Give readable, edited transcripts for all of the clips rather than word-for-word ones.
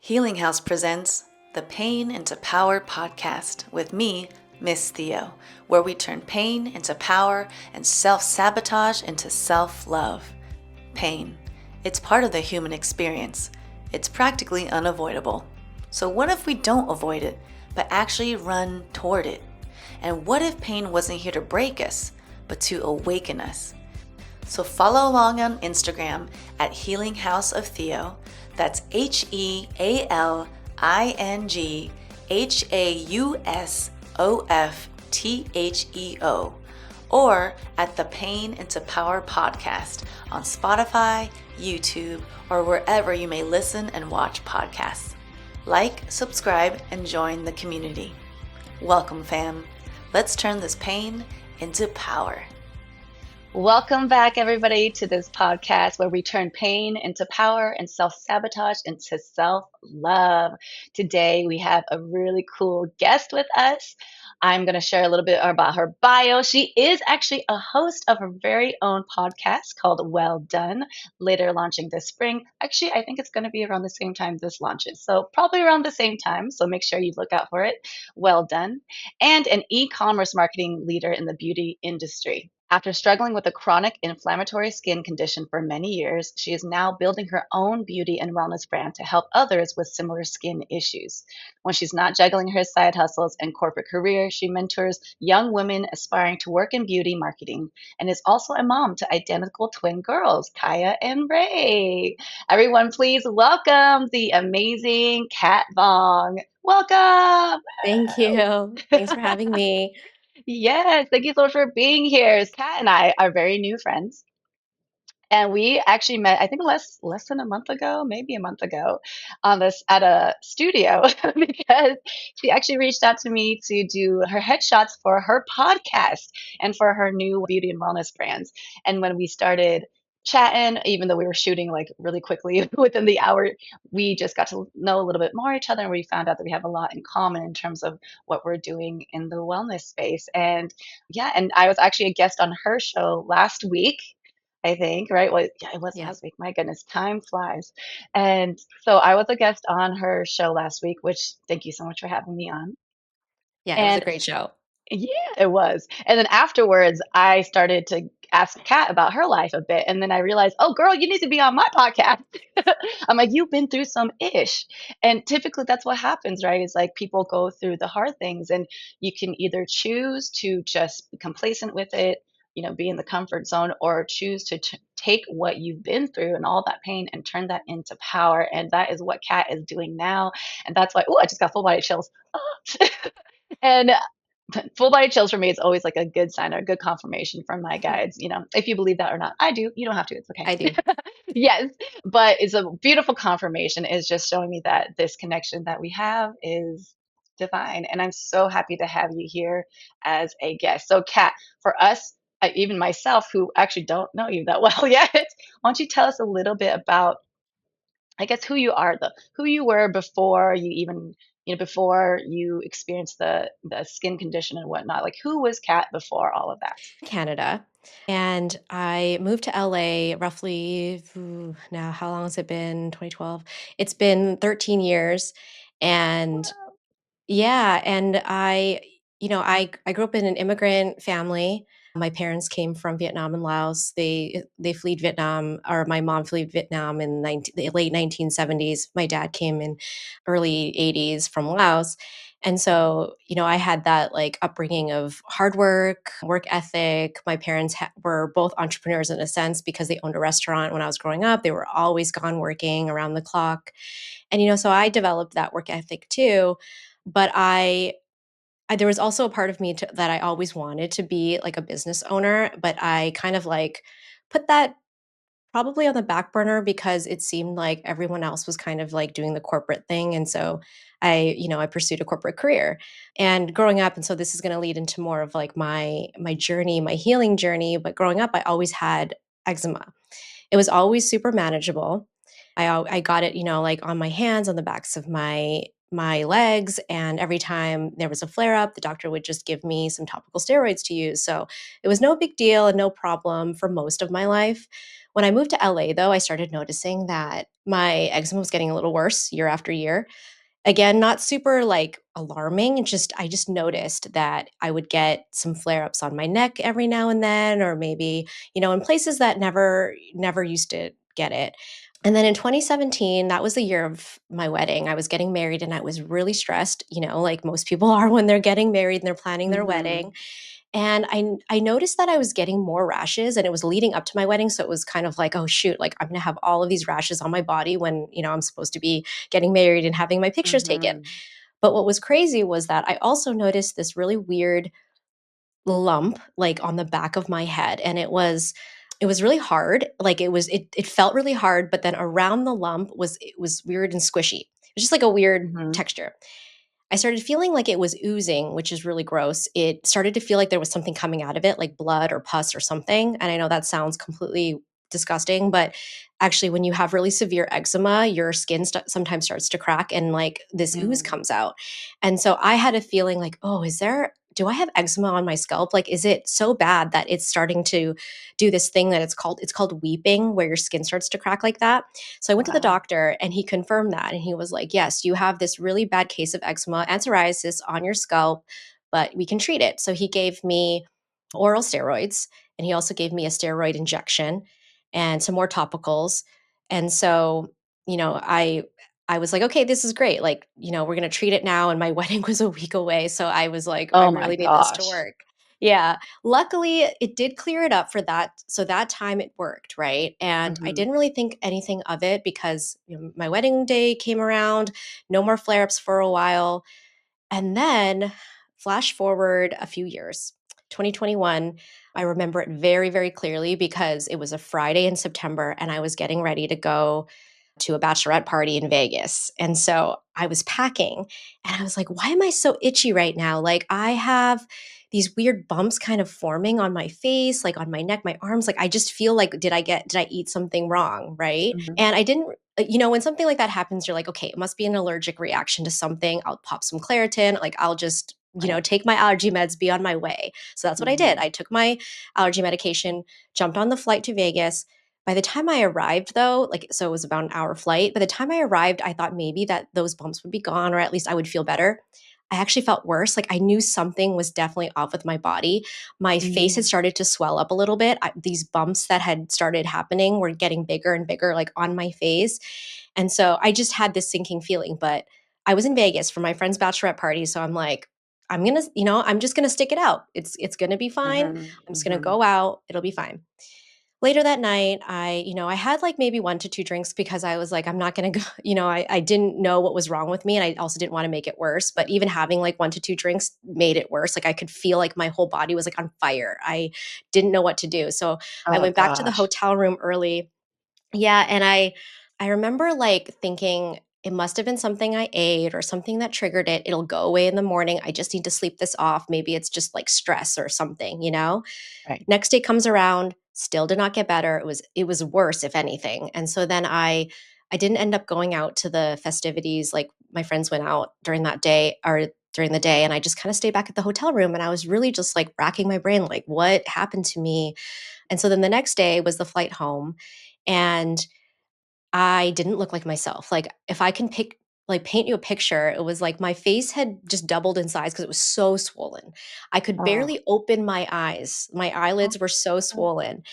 Healing House presents the Pain into Power podcast with me, Miss Theo, where we turn pain into power and self-sabotage into self-love. Pain. It's part of the human experience. It's practically unavoidable. So what if we don't avoid it, but actually run toward it? And what if pain wasn't here to break us, but to awaken us? So follow along on Instagram at Healing House of Theo. That's HealingHouseofTheo. Or at the Pain into Power podcast on Spotify, YouTube, or wherever you may listen and watch podcasts. Like, subscribe, and join the community. Welcome, fam. Let's turn this pain into power. Welcome back, everybody, to this podcast where we turn pain into power and self-sabotage into self-love. Today, we have a really cool guest with us. I'm going to share a little bit about her bio. She is actually a host of her very own podcast called Well Done, later launching this spring. Actually, I think it's going to be around the same time this launches. So probably around the same time. So make sure you look out for it. Well Done. And an e-commerce marketing leader in the beauty industry. After struggling with a chronic inflammatory skin condition for many years, she is now building her own beauty and wellness brand to help others with similar skin issues. When she's not juggling her side hustles and corporate career, she mentors young women aspiring to work in beauty marketing and is also a mom to identical twin girls, Kaya and Ray. Everyone, please welcome the amazing Kat Vong. Welcome. Thank you. Thanks for having me. Yes, thank you so much for being here. Kat and I are very new friends, and we actually met, I think, less than a month ago, maybe a month ago, on this at a studio because she actually reached out to me to do her headshots for her podcast and for her new beauty and wellness brands. And when we started chatting, even though we were shooting like really quickly within the hour, we just got to know a little bit more each other, and we found out that we have a lot in common in terms of what we're doing in the wellness space. And yeah, and I was actually a guest on her show last week, I think, right? Well, yeah, it was Yeah. last week. My goodness, time flies. And so I was a guest on her show last week, which thank you so much for having me on. Yeah, it was a And great show. yeah, it was. And then afterwards, I started to ask Kat about her life a bit. And then I realized, oh, girl, you need to be on my podcast. I'm like, you've been through some ish. And typically that's what happens, right? It's like people go through the hard things, and you can either choose to just be complacent with it, be in the comfort zone, or choose to take what you've been through and all that pain and turn that into power. And that is what Kat is doing now. And that's why, oh, I just got full body chills. And full body chills for me is always like a good sign or a good confirmation from my guides. If you believe that or not, I do. You don't have to. It's okay. I do. Yes, but it's a beautiful confirmation. It's just showing me that this connection that we have is divine, and I'm so happy to have you here as a guest. So, Kat, for us, even myself, who actually don't know you that well yet, why don't you tell us a little bit about, I guess, who you were before you even, before you experienced the skin condition and whatnot. Like, who was Kat before all of that? Canada. And I moved to LA roughly now, how long has it been? 2012. It's been 13 years. And yeah, and I grew up in an immigrant family. My parents came from Vietnam and Laos. They fled Vietnam, or my mom fled Vietnam in the late 1970s. My dad came in early 80s from Laos. And so, I had that like upbringing of hard work ethic. My parents were both entrepreneurs in a sense because they owned a restaurant when I was growing up. They were always gone working around the clock. And, so I developed that work ethic too. But there was also a part of me that I always wanted to be like a business owner, but I kind of like put that probably on the back burner because it seemed like everyone else was kind of like doing the corporate thing. And so I pursued a corporate career and growing up. And so this is going to lead into more of like my journey, my healing journey. But growing up, I always had eczema. It was always super manageable. I got it, like on my hands, on the backs of my legs, and every time there was a flare up, the doctor would just give me some topical steroids to use. So it was no big deal and no problem for most of my life. When I moved to LA, though, I started noticing that my eczema was getting a little worse year after year. Again, not super like alarming, just I just noticed that I would get some flare-ups on my neck every now and then, or maybe, in places that never used to get it. And then in 2017, that was the year of my wedding. I was getting married and I was really stressed, like most people are when they're getting married and they're planning their Mhm. wedding. And I noticed that I was getting more rashes and it was leading up to my wedding. So it was kind of like, oh shoot, like I'm gonna have all of these rashes on my body when, I'm supposed to be getting married and having my pictures taken. Mhm. But what was crazy was that I also noticed this really weird lump like on the back of my head. And it was really hard. Like it felt really hard, but then around the lump it was weird and squishy. It was just like a weird Mhm. texture. I started feeling like it was oozing, which is really gross. It started to feel like there was something coming out of it, like blood or pus or something. And I know that sounds completely disgusting, but actually, when you have really severe eczema, your skin sometimes starts to crack and like this ooze Mm. comes out. And so I had a feeling like, oh, do I have eczema on my scalp? Like, is it so bad that it's starting to do this thing that it's called weeping, where your skin starts to crack like that? So I went to the Wow. doctor and he confirmed that. And he was like, yes, you have this really bad case of eczema and psoriasis on your scalp, but we can treat it. So he gave me oral steroids and he also gave me a steroid injection and some more topicals. And so, I was like, okay, this is great. Like, we're going to treat it now. And my wedding was a week away. So I was like, I Oh my really need this to gosh. work. Yeah. Luckily, it did clear it up for that. So that time it worked, right? And I Mhm. didn't really think anything of it because my wedding day came around, no more flare ups for a while. And then flash forward a few years, 2021, I remember it very, very clearly because it was a Friday in September and I was getting ready to go to a bachelorette party in Vegas. And so I was packing and I was like, why am I so itchy right now? Like I have these weird bumps kind of forming on my face, like on my neck, my arms. Like I just feel like, did I eat something wrong? Right. Mhm. And I didn't, when something like that happens, you're like, okay, it must be an allergic reaction to something. I'll pop some Claritin. Like I'll just, Right. take my allergy meds, be on my way. So that's what I did. Mhm. I took my allergy medication, jumped on the flight to Vegas. By the time I arrived, though, so it was about an hour flight. By the time I arrived, I thought maybe that those bumps would be gone, or at least I would feel better. I actually felt worse. Like I knew something was definitely off with my body. My face had Mhm. started to swell up a little bit. These bumps that had started happening were getting bigger and bigger, like on my face. And so I just had this sinking feeling. But I was in Vegas for my friend's bachelorette party. So I'm like, I'm just gonna stick it out. It's gonna be fine. Mhm. I'm just gonna Mhm. go out. It'll be fine. Later that night, I had like maybe 1 to 2 drinks because I was like, I'm not gonna go, I didn't know what was wrong with me and I also didn't wanna make it worse, but even having like 1 to 2 drinks made it worse. Like I could feel like my whole body was like on fire. I didn't know what to do. So I Oh went back to the gosh. hotel room early. Yeah, and I remember like thinking it must have been something I ate or something that triggered it. It'll go away in the morning. I just need to sleep this off. Maybe it's just like stress or something. Right. Next day comes around, still did not get better. It was worse, if anything. And so then I didn't end up going out to the festivities. Like my friends went out during that day or during the day, and I just kind of stayed back at the hotel room. And I was really just like racking my brain, like what happened to me? And so then the next day was the flight home, and I didn't look like myself. Like if I can paint you a picture, it was like my face had just doubled in size because it was so swollen. I could Oh. barely open my eyes. My Oh. eyelids were so swollen.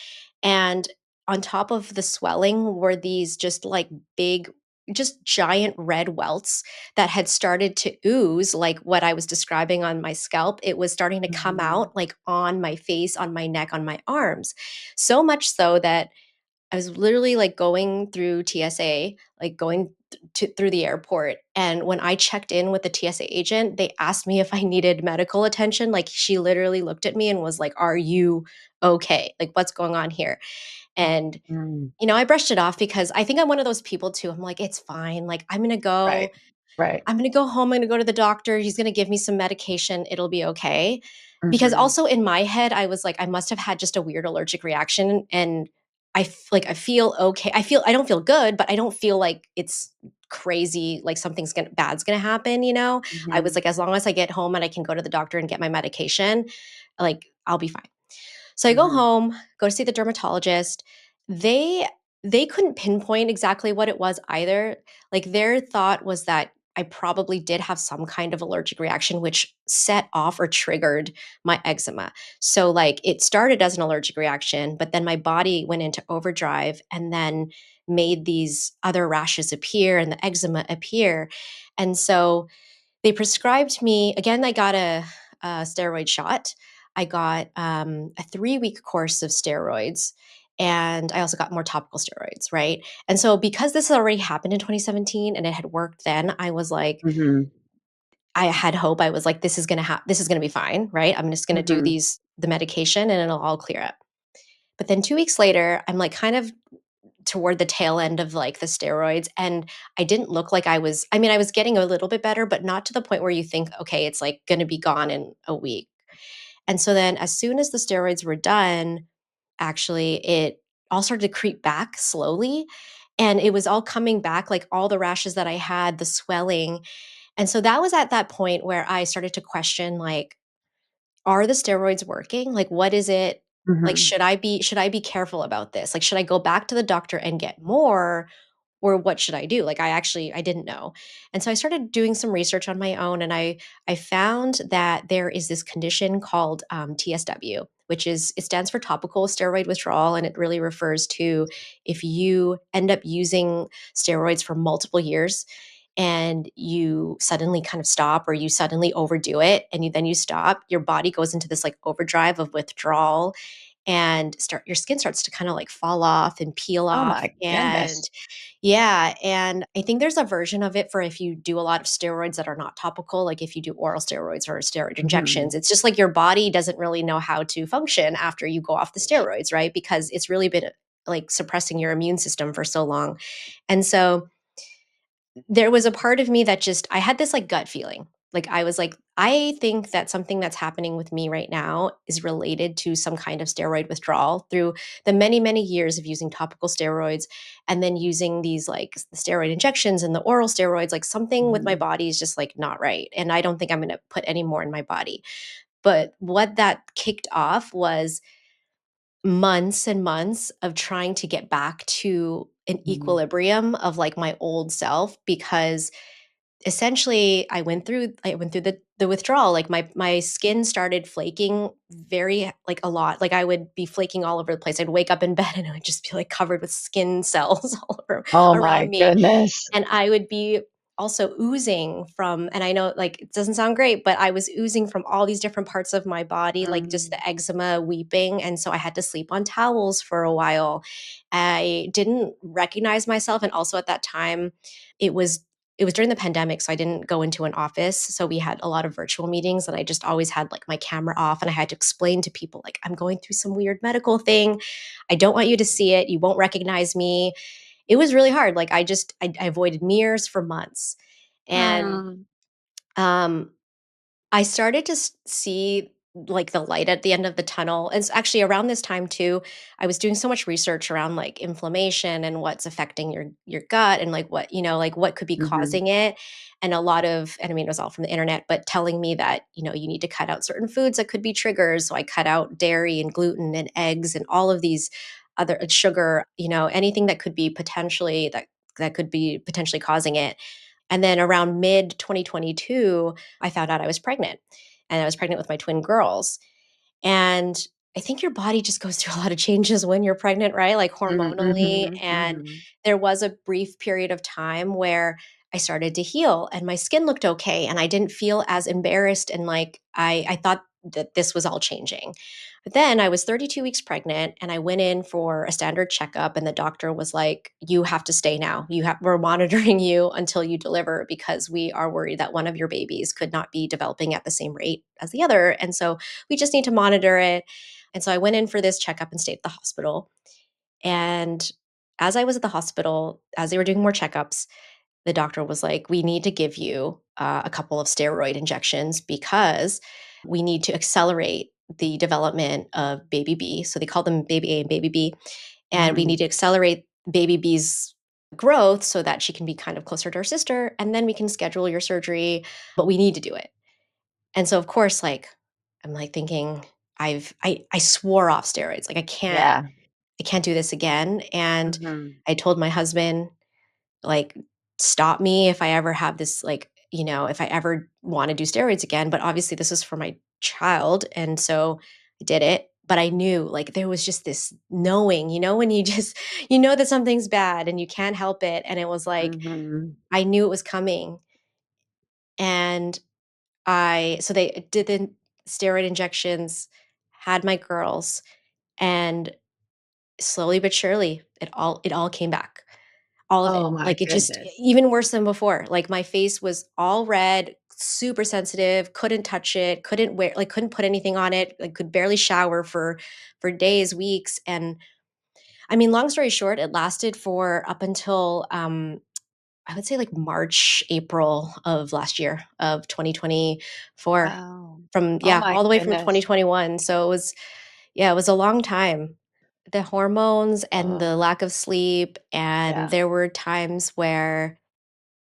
And on top of the swelling were these just like big, just giant red welts that had started to ooze, like what I was describing on my scalp. It was starting to come Mhm. out like on my face, on my neck, on my arms. So much so that I was literally like going through TSA, like going through the airport. And when I checked in with the TSA agent, they asked me if I needed medical attention. Like she literally looked at me and was like, "Are you okay? Like what's going on here?" And Mm. I brushed it off because I think I'm one of those people too. I'm like, it's fine. Like Right. Right. I'm gonna go home, I'm gonna go to the doctor, he's gonna give me some medication, it'll be okay. Because Mhm. also in my head, I was like, I must have had just a weird allergic reaction, and I feel okay. I don't feel good, but I don't feel like it's crazy, like bad's gonna happen. I was Mhm. like, as long as I get home and I can go to the doctor and get my medication, like, I'll be fine. So I go Mhm. home, go to see the dermatologist. They they couldn't pinpoint exactly what it was either. Like, their thought was that I probably did have some kind of allergic reaction which set off or triggered my eczema. So, like, it started as an allergic reaction, but then my body went into overdrive and then made these other rashes appear and the eczema appear. And so they prescribed me again, I got a steroid shot. I got, a 3-week course of steroids, and I also got more topical steroids, right? And so because this had already happened in 2017 and it had worked then, I was like Mhm. I had hope. I was like, this is gonna be fine, right? I'm just gonna do Mhm. the medication and it'll all clear up." But then 2 weeks later, I'm, like, kind of toward the tail end of, like, the steroids, and I didn't look like I mean, I was getting a little bit better, but not to the point where you think, "Okay, it's, like, gonna be gone in a week." And so then as soon as the steroids were done, actually, it all started to creep back slowly, and it was all coming back, like, all the rashes that I had, the swelling, and so that was at that point where I started to question, like, are the steroids working? Like, what is it? Like, Mhm. should I be careful about this? Like, should I go back to the doctor and get more, or what should I do? Like, I didn't know. And so I started doing some research on my own, and I found that there is this condition called TSW, which is it stands for topical steroid withdrawal, and it really refers to if you end up using steroids for multiple years and you suddenly kind of stop or you suddenly overdo it and you stop, your body goes into this like overdrive of withdrawal and start your skin starts to kind of like fall off and peel Oh off. my And goodness. yeah, and I think there's a version of it for if you do a lot of steroids that are not topical, like if you do oral steroids or steroid injections. Mhm. It's just like your body doesn't really know how to function after you go off the steroids, right? Because it's really been like suppressing your immune system for so long. And so there was a part of me that just I had this, like, gut feeling. Like, I was like, "I think that something that's happening with me right now is related to some kind of steroid withdrawal through the many, many years of using topical steroids and then using these, like, steroid injections and the oral steroids, like, something with my Mhm. body is just, like, not right, and I don't think I'm gonna put any more in my body." But what that kicked off was months and months of trying to get back to an Mhm. equilibrium of, like, my old self because essentially I went through the withdrawal, like, my skin started flaking very like, a lot, like, I would be flaking all over the place. I'd wake up in bed and it would just be, like, covered with skin cells all over Oh my around me, goodness. and I would be also oozing from and I know, like, it doesn't sound great, but I was oozing from all these different parts of my body, like, just Mm. the eczema weeping, and so I had to sleep on towels for a while. I didn't recognize myself, and also at that time, it was it was during the pandemic, so I didn't go into an office, so we had a lot of virtual meetings, and I just always had, like, my camera off, and I had to explain to people, like, "I'm going through some weird medical thing. I don't want you to see it. You won't recognize me." It was really hard, like, I avoided mirrors for months, and, Mm. um, I started to see like the light at the end of the tunnel. And it's actually around this time too, I was doing so much research around like inflammation and what's affecting your gut and like what, like what could be Mhm. causing it. And a lot of, and I mean, it was all from the internet, but telling me that, you need to cut out certain foods that could be triggers. So I cut out dairy and gluten and eggs and all of these other sugar, anything that could be potentially that could be potentially causing it. And then around mid 2022, I found out I was pregnant, and I was pregnant with my twin girls. And I think your body just goes through a lot of changes when you're pregnant, right? Like Mm, hormonally. mhm, And mhm. there was a brief period of time where I started to heal and my skin looked okay. And I didn't feel as embarrassed. And like, I thought that this was all changing. But then I was 32 weeks pregnant and I went in for a standard checkup and the doctor was like, "You have to stay now. We're monitoring you until you deliver because we are worried that one of your babies could not be developing at the same rate as the other. And so we just need to monitor it." And so I went in for this checkup and stayed at the hospital. And as I was at the hospital, as they were doing more checkups, the doctor was like, "We need to give you a couple of steroid injections because we need to accelerate the development of baby B." So they call them baby A and baby B. And we need Mhm. to accelerate baby B's growth so that she can be kind of closer to her sister. And then we can schedule your surgery, but we need to do it. And so, of course, like, I'm like thinking, I swore off steroids. Like, I can't Yeah. I can't do this again. And Mhm. I told my husband, like, stop me if I ever have this, like, if I ever want to do steroids again. But obviously, this is for my child. And so I did it. But I knew, like, there was just this knowing, when you just, that something's bad and you can't help it. And it was like, Mhm. I knew it was coming. And so they did the steroid injections, had my girls, and slowly but surely, it all came back. All of it. Oh my Like, it just goodness. even worse than before. Like, my face was all red, super sensitive, couldn't touch it, couldn't put anything on it, like, could barely shower for days, weeks, and I mean, long story short, it lasted for up until, I would say, like, March, April of last year, of 2024. Wow. Oh Yeah, my all the way from goodness. 2021. So it was a long time. The hormones and the Oh, lack of sleep, and yeah. there were times where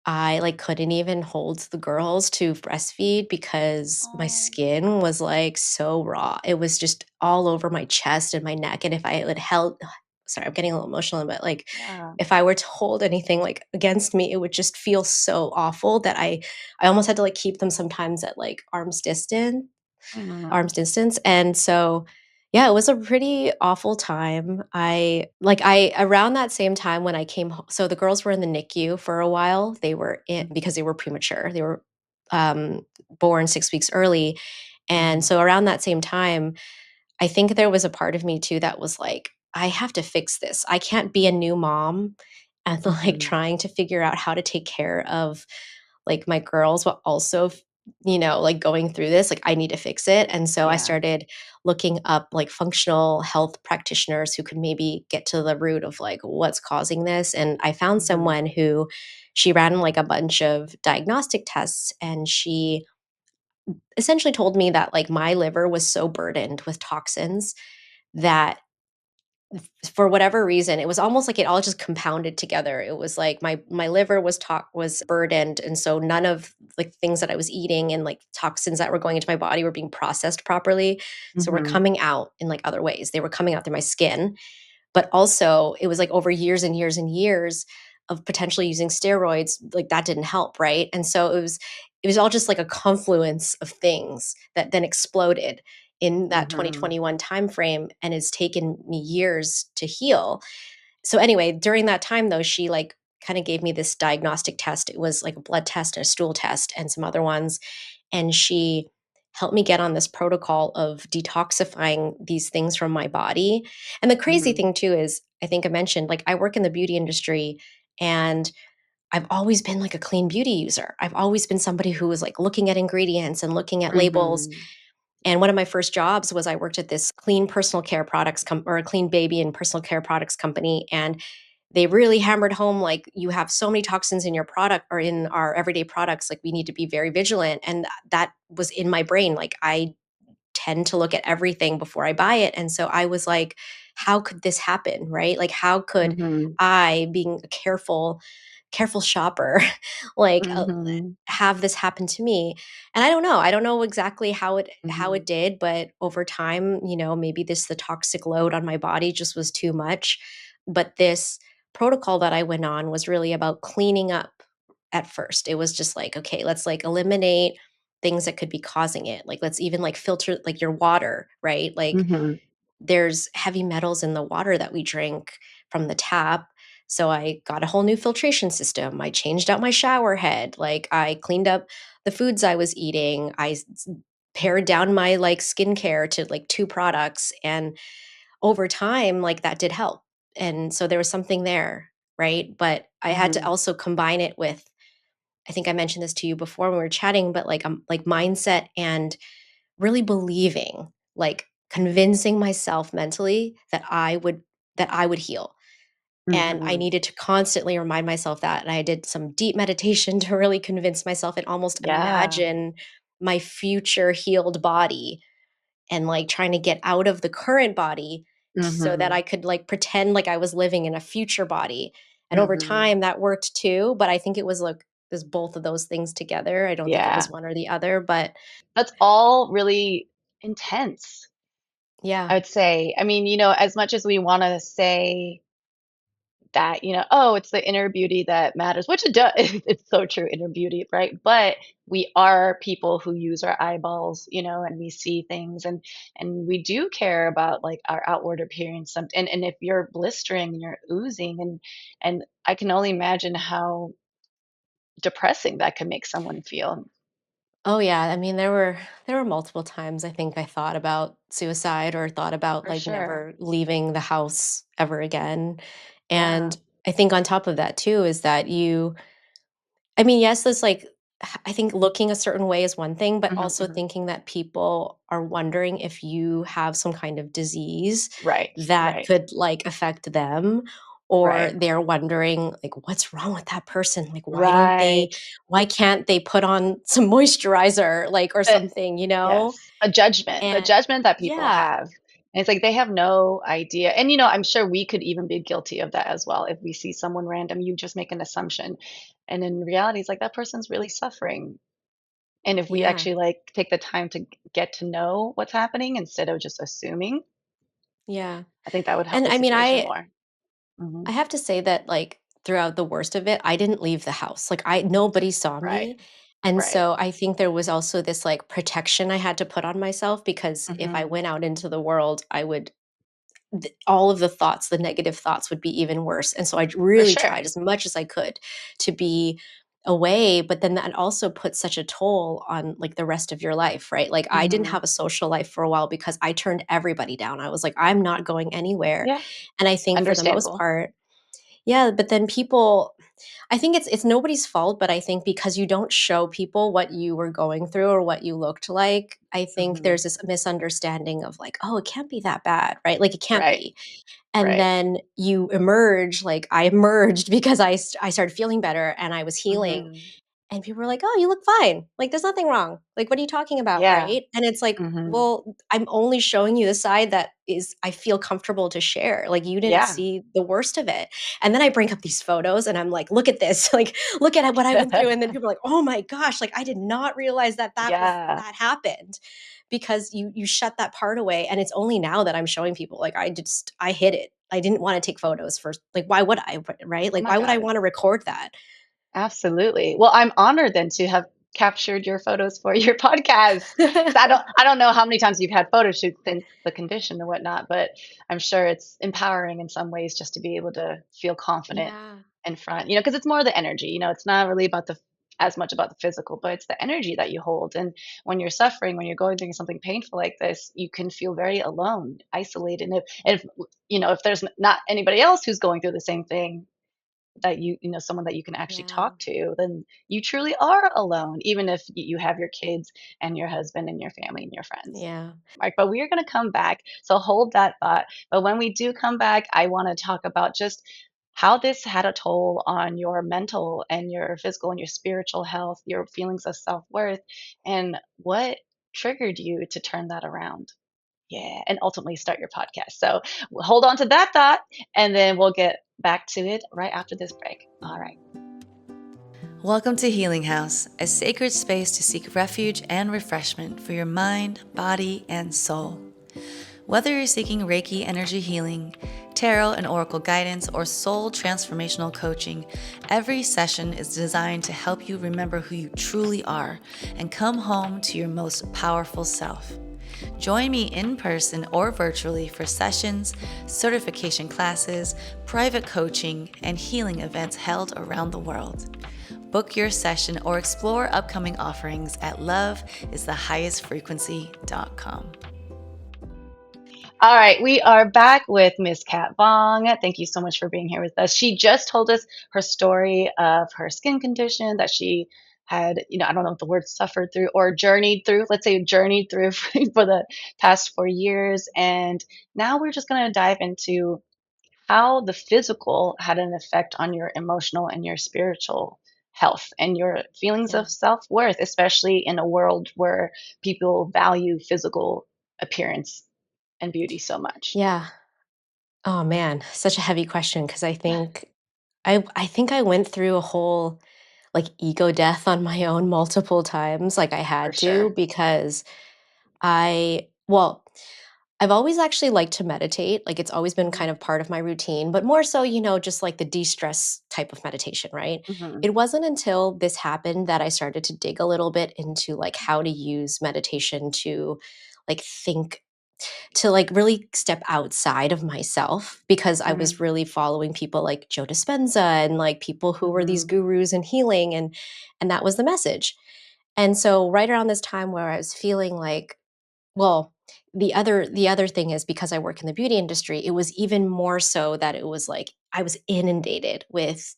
I, like, couldn't even hold the girls to breastfeed because my Oh, skin was, like, so raw. It was just all over my chest and my neck, and if I had held sorry, I'm getting a little emotional, but, like, yeah. if I were to hold anything, like, against me, it would just feel so awful that I almost had to, like, keep them sometimes at, like, Mhm. arm's distance. And so, yeah, it was a pretty awful time. I around that same time when I came home, so the girls were in the NICU for a while. They were in because they were premature. They were um, born 6 weeks early. And Mhm. so around that same time, I think there was a part of me too that was like, I have to fix this. I can't be a new mom and like Mhm. trying to figure out how to take care of like my girls, but also, like going through this, like I need to fix it. And so I Yeah. started looking up like functional health practitioners who could maybe get to the root of like what's causing this. And I found Mhm. someone who she ran like a bunch of diagnostic tests, and she essentially told me that like my liver was so burdened with toxins that for whatever reason, it was almost like it all just compounded together. It was like my liver was burdened, and so none of like things that I was eating and like toxins that were going into my body were being processed properly. So we're Mhm. coming out in like other ways. They were coming out through my skin, but also it was like over years and years and years of potentially using steroids, like that didn't help, right? And so it was all just like a confluence of things that then exploded in that Mhm. 2021 timeframe, and it's taken me years to heal. So anyway, during that time though, she like kind of gave me this diagnostic test. It was like a blood test and a stool test and some other ones, and she helped me get on this protocol of detoxifying these things from my body. And the crazy Mhm. thing too is, I think I mentioned, like I work in the beauty industry, and I've always been like a clean beauty user. I've always been somebody who was like looking at ingredients and looking at labels. Mhm. And one of my first jobs was I worked at this clean personal care products or a clean baby and personal care products company. And they really hammered home like, you have so many toxins in your product or in our everyday products, like we need to be very vigilant. And that was in my brain. Like I tend to look at everything before I buy it. And so I was like, how could this happen? Right? Like how could Mhm. I, being a careful shopper, like Mhm. have this happen to me? And I don't know exactly how it Mhm. did, but over time, maybe the toxic load on my body just was too much. But this protocol that I went on was really about cleaning up. At first it was just like, okay, let's like eliminate things that could be causing it, like let's even like filter like your water, right? Like Mhm. there's heavy metals in the water that we drink from the tap. So I got a whole new filtration system. I changed out my shower head. Like I cleaned up the foods I was eating. Pared down my like skincare to like 2 products. And over time, like that did help. And so there was something there, right? But I had to Mhm. also combine it with, I think I mentioned this to you before when we were chatting, but like mindset and really believing, like convincing myself mentally that I would heal. And I Mhm. needed to constantly remind myself that. And I did some deep meditation to really convince myself and almost Yeah. imagine my future healed body, and like trying to get out of the current body so that Mhm. I could like pretend like I was living in a future body. And over Mhm. time that worked too, but I think it was both of those things together. I don't think it was Yeah. one or the other, but That's all really intense. Yeah. I would say. I mean, as much as we want to say that, oh, it's the inner beauty that matters, which it does. It's so true, inner beauty, right? But we are people who use our eyeballs, and we see things, and we do care about like our outward appearance. And if you're blistering and you're oozing, and I can only imagine how depressing that could make someone feel. Oh yeah, I mean there were multiple times I think I thought about suicide or thought about For like sure. never leaving the house ever again. Yeah. And I think on top of that too is that I mean, yes, there's like I think looking a certain way is one thing, but Hmm. also Hmm. thinking that people are wondering if you have some kind of disease Right. that Right. could like affect them, or Right. they're wondering like what's wrong with that person? Like Right. why can't they put on some moisturizer like or something, you know? Yes, a judgment, the And judgment that people yeah, have. And it's like they have no idea. And I'm sure we could even be guilty of that as well. If we see someone random, you just make an assumption. And in reality, it's like that person's really suffering. And if we yeah, actually like take the time to get to know what's happening instead of just assuming, yeah. I think that would help And the I mean, situation more. Hmm. I have to say that, like, throughout the worst of it, I didn't leave the house. Like, nobody saw Right, me. And right. so I think there was also this like protection I had to put on myself because if I Hmm. went out into the world, all of the thoughts, the negative thoughts would be even worse. And so I For really sure. tried as much as I could to be away, but then that also puts such a toll on like the rest of your life, right? Like I didn't Hmm. have a social life for a while because I turned everybody down. I was like, I'm not going anywhere. Yeah, And I think for the most understandable. part, yeah, but then people I think it's nobody's fault, but I think because you don't show people what you were going through or what you looked like, I think Hmm. there's this misunderstanding of like, "Oh, it can't be that bad," right? Like, it can't Right, be. And right. then you emerge, like, I emerged because I started feeling better and I was healing, Hmm. and people were like, "Oh, you look fine. Like, there's nothing wrong. Like, what are you talking about?" Yeah. Right? And it's like, Hmm. well, I'm only showing you the side that is I feel comfortable to share. Like, you didn't Yeah. see the worst of it. And then I bring up these photos and I'm like, "Look at this. Like, look at what I went through." And then people are like, "Oh my gosh, like I did not realize Yeah. that happened." Because you shut that part away, and it's only now that I'm showing people like I hid it. I didn't want to take photos first. Like, why would I? Right? Oh Like, my why would I God. want to record that? Absolutely. Well, I'm honored then to have captured your photos for your podcast. 'Cause I don't know how many times you've had photo shoots since the condition and whatnot, but I'm sure it's empowering in some ways just to be able to feel confident Yeah. in front, because it's more the energy, it's not really about the as much about the physical, but it's the energy that you hold. And when you're suffering, when you're going through something painful like this, you can feel very alone, isolated. And if there's not anybody else who's going through the same thing, that someone that you can actually Yeah. talk to, then you truly are alone, even if you have your kids and your husband and your family and your friends. Yeah. Right, but we are going to come back, so hold that thought. But when we do come back, I want to talk about just how this had a toll on your mental and your physical and your spiritual health, your feelings of self-worth, and what triggered you to turn that around. Yeah, and ultimately start your podcast. So hold on to that thought, and then we'll get back to it right after this break. All right. Welcome to Healing House, a sacred space to seek refuge and refreshment for your mind, body, and soul. Whether you're seeking Reiki energy healing, tarot and oracle guidance, or soul transformational coaching, every session is designed to help you remember who you truly are and come home to your most powerful self. Join me in person or virtually for sessions, certification classes, private coaching, and healing events held around the world. Book your session or explore upcoming offerings at loveisthehighestfrequency.com. All right, we are back with Miss Kat Vong. Thank you so much for being here with us. She just told us her story of her skin condition that she had, I don't know if the word suffered through or journeyed through, let's say journeyed through for the past 4 years. And now we're just going to dive into how the physical had an effect on your emotional and your spiritual health and your feelings Yeah. of self-worth, especially in a world where people value physical appearance and beauty so much. Yeah. Oh man, such a heavy question because I think I went through a whole like ego death on my own multiple times. Like I For had to sure. because I well, I've always actually liked to meditate. Like, it's always been Mhm, kind of part of my routine, but more so, just like the de-stress type of meditation, right? mhm, It wasn't until this happened that I started to dig a little bit into like how to use meditation to like think to like really step outside of myself, because I was mm, really following people like Joe Dispenza and like people who were these mhm, gurus in healing, and that was the message. And so right around this time where I was feeling like, well, the other thing is, because I work in the beauty industry, it was even more so that it was like I was inundated with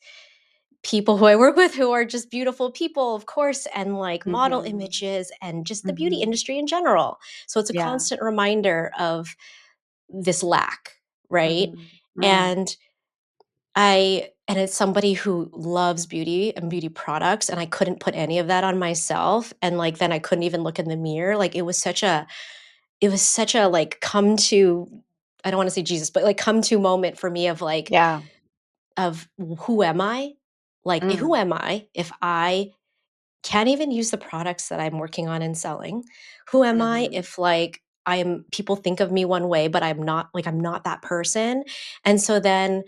people who I work with who are just beautiful people, of course, and like model mhm, images and just the beauty mhm. industry in general. So it's a Yeah. constant reminder of this lack, right? Mhm, mm, And and it's somebody who loves beauty and beauty products, and I couldn't put any of that on myself, and like then I couldn't even look in the mirror. Like it was such a like come to, I don't want to say Jesus, but like come to moment for me of like yeah, of who am I? Like who mm, am I if I can't even use the products that I'm working on and selling? Who am I mhm, if like people think of me one way, but I'm not that person? And so then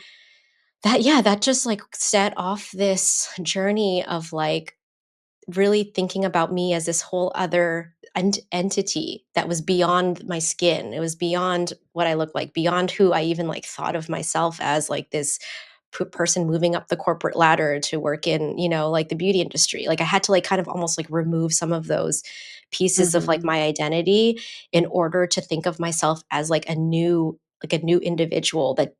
that just like set off this journey of like really thinking about me as this whole other entity that was beyond my skin. It was beyond what I look like, beyond who I even like thought of myself as, like this person moving up the corporate ladder to work in, like the beauty industry. Like I had to like kind of almost like remove some of those pieces of like mhm, my identity in order to think of myself as like a new individual that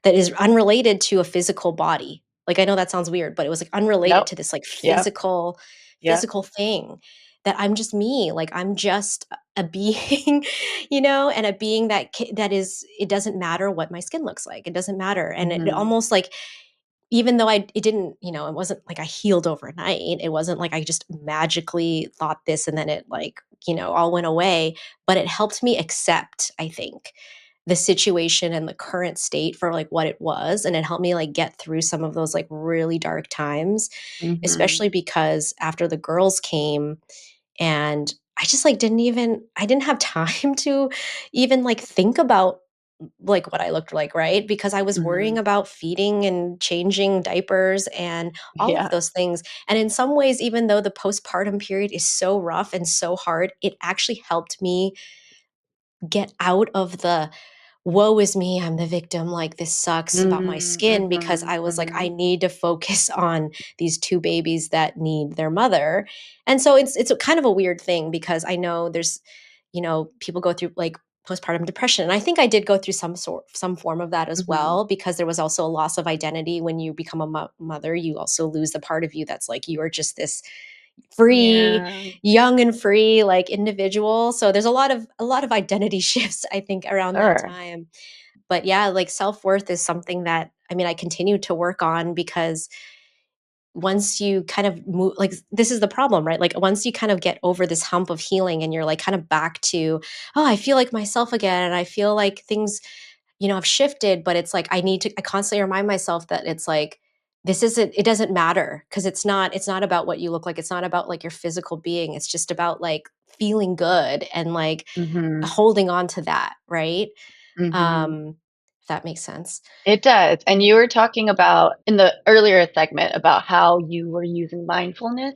is unrelated to a physical body. Like, I know that sounds weird, but it was like unrelated yep, to this like yep, yep, physical thing, that I'm just me. Like I'm just a being, and a being that is, it doesn't matter what my skin looks like. It doesn't matter. And it mhm, almost like, even though it didn't, it wasn't like I healed overnight. It wasn't like I just magically thought this and then it like, all went away, but it helped me accept, I think, the situation and the current state for like what it was, and it helped me like get through some of those like really dark times, mhm, especially because after the girls came, and I just like I didn't have time to even like think about like what I looked like, right? Because I was worrying mhm, about feeding and changing diapers and all of yeah, those things. And in some ways, even though the postpartum period is so rough and so hard, it actually helped me get out of the woe is me, I'm the victim, like this sucks about my mm, skin, because mhm, I was like, I mhm, need to focus on these two babies that need their mother. And so it's a kind of a weird thing, because I know there's, people go through like postpartum depression. And I think I did go through some form of that as mhm, well, because there was also a loss of identity. When you become a mother, you also lose the part of you that's like, you are just this free, yeah, young and free like individual. So there's a lot of identity shifts, I think, around that sure, time. But yeah, like self-worth is something that, I mean, I continue to work on, because once you kind of move, like this is the problem, right? Like once you kind of get over this hump of healing and you're like kind of back to, oh, I feel like myself again, and I feel like things, have shifted, but it's like I constantly remind myself that it's like, it doesn't matter, because it's not about what you look like. It's not about like your physical being. It's just about like feeling good and like mhm, holding on to that, right? mhm. Um, if that makes sense. It does. And you were talking about in the earlier segment about how you were using mindfulness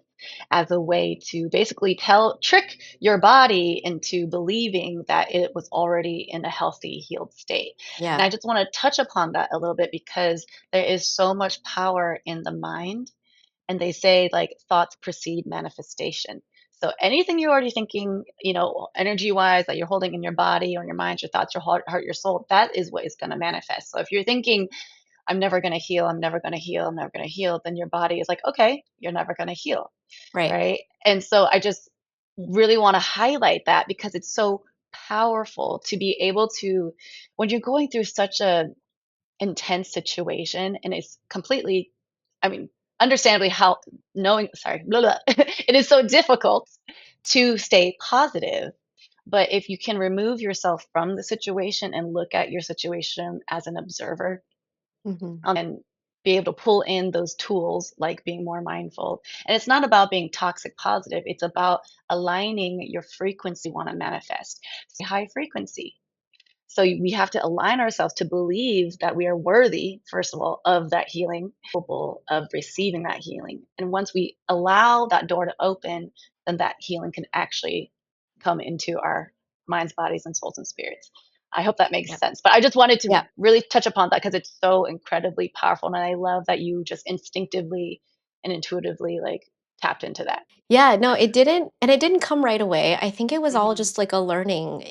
as a way to basically trick your body into believing that it was already in a healthy, healed state. And Yeah. I just want to touch upon that a little bit because there is so much power in the mind. And they say like thoughts precede manifestation. So anything you're already thinking, energy wise that you're holding in your body or in your mind, your thoughts, your heart, your soul, that is what is going to manifest. So if you're thinking, I'm never going to heal, I'm never going to heal, I'm never going to heal, then your body is like, okay, you're never going to heal. Right. Right. And so I just really want to highlight that because it's so powerful to be able to, when you're going through such a intense situation and it's completely, I mean, understandably how knowing sorry blah, blah, it is so difficult to stay positive, but if you can remove yourself from the situation and look at your situation as an observer, Mhm. and be able to pull in those tools like being more mindful, and it's not about being toxic positive, it's about aligning your frequency want to manifest. High frequency, So we have to align ourselves to believe that we are worthy, first of all, of that healing, capable of receiving that healing. And once we allow that door to open, then that healing can actually come into our minds, bodies, and souls and spirits. I hope that makes Yep. sense. But I just wanted to Yep. really touch upon that because it's so incredibly powerful. And I love that you just instinctively and intuitively like tapped into that. Yeah, no, it didn't come right away. I think it was all Hmm. just like a learning.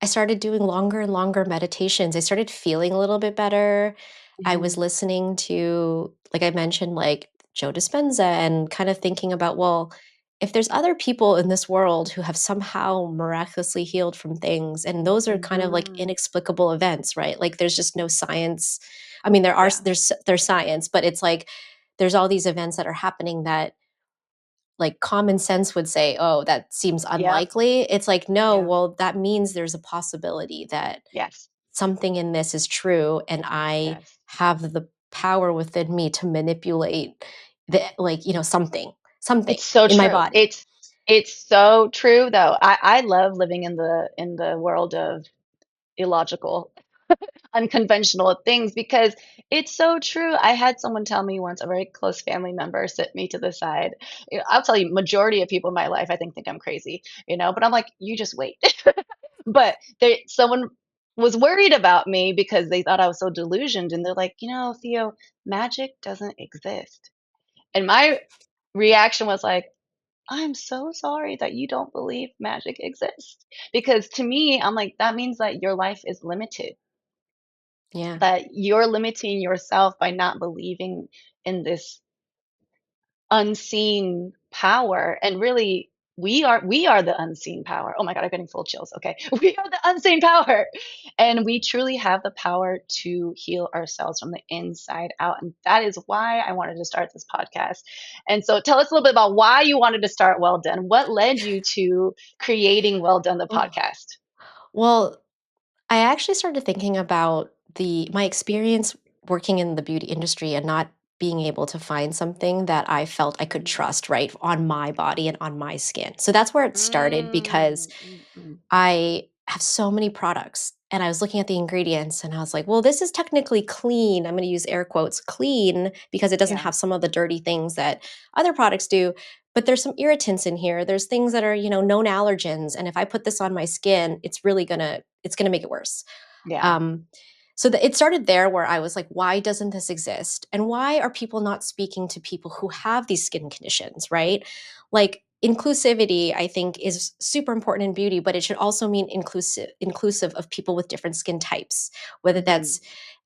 I started doing longer and longer meditations. I started feeling a little bit better. I was Hmm. listening to, like I mentioned, like Joe Dispenza and kind of thinking about, well, if there's other people in this world who have somehow miraculously healed from things, and those are kind of like Hmm. inexplicable events, right? Like there's just no science. I mean, there are Yeah. there's science, but it's like there's all these events that are happening that like common sense would say, "Oh, that seems Yep. unlikely." It's like, no, Yeah. well, that means there's a possibility that Yes. something in this is true, and I Yes. have the power within me to manipulate the like, something It's so in my true. body. It's so true though. I love living in the world of illogical, unconventional things because it's so true. I had someone tell me once, a very close family member sit me to the side. I'll tell you, majority of people in my life I think I'm crazy, but I'm like, you just wait. But someone was worried about me because they thought I was so delusioned and they're like, Theo, magic doesn't exist. And my reaction was like, I'm so sorry that you don't believe magic exists. Because to me, I'm like, that means that your life is limited, Yeah. that you're limiting yourself by not believing in this unseen power. And really, we are the unseen power. Oh my God, I'm getting full chills. Okay. We are the unseen power. And we truly have the power to heal ourselves from the inside out. And that is why I wanted to start this podcast. And so tell us a little bit about why you wanted to start Well Done. What led you to creating Well Done, the Oh, podcast? well, I actually started thinking about the my experience working in the beauty industry and not being able to find something that I felt I could Mm, trust, right, on my body and on my skin. So that's where it started because mm, mm, mm. I have so many products and I was looking at the ingredients and I was like, well, this is technically clean. I'm going to use air quotes clean because it doesn't Yeah. have some of the dirty things that other products do. But there's some irritants in here. There's things that are, known allergens. And if I put this on my skin, it's gonna make it worse. Yeah. Um, so it started there where I was like, why doesn't this exist? And why are people not speaking to people who have these skin conditions, right? Like inclusivity, I think, is super important in beauty, but it should also mean inclusive of people with different skin types, whether Hmm. that's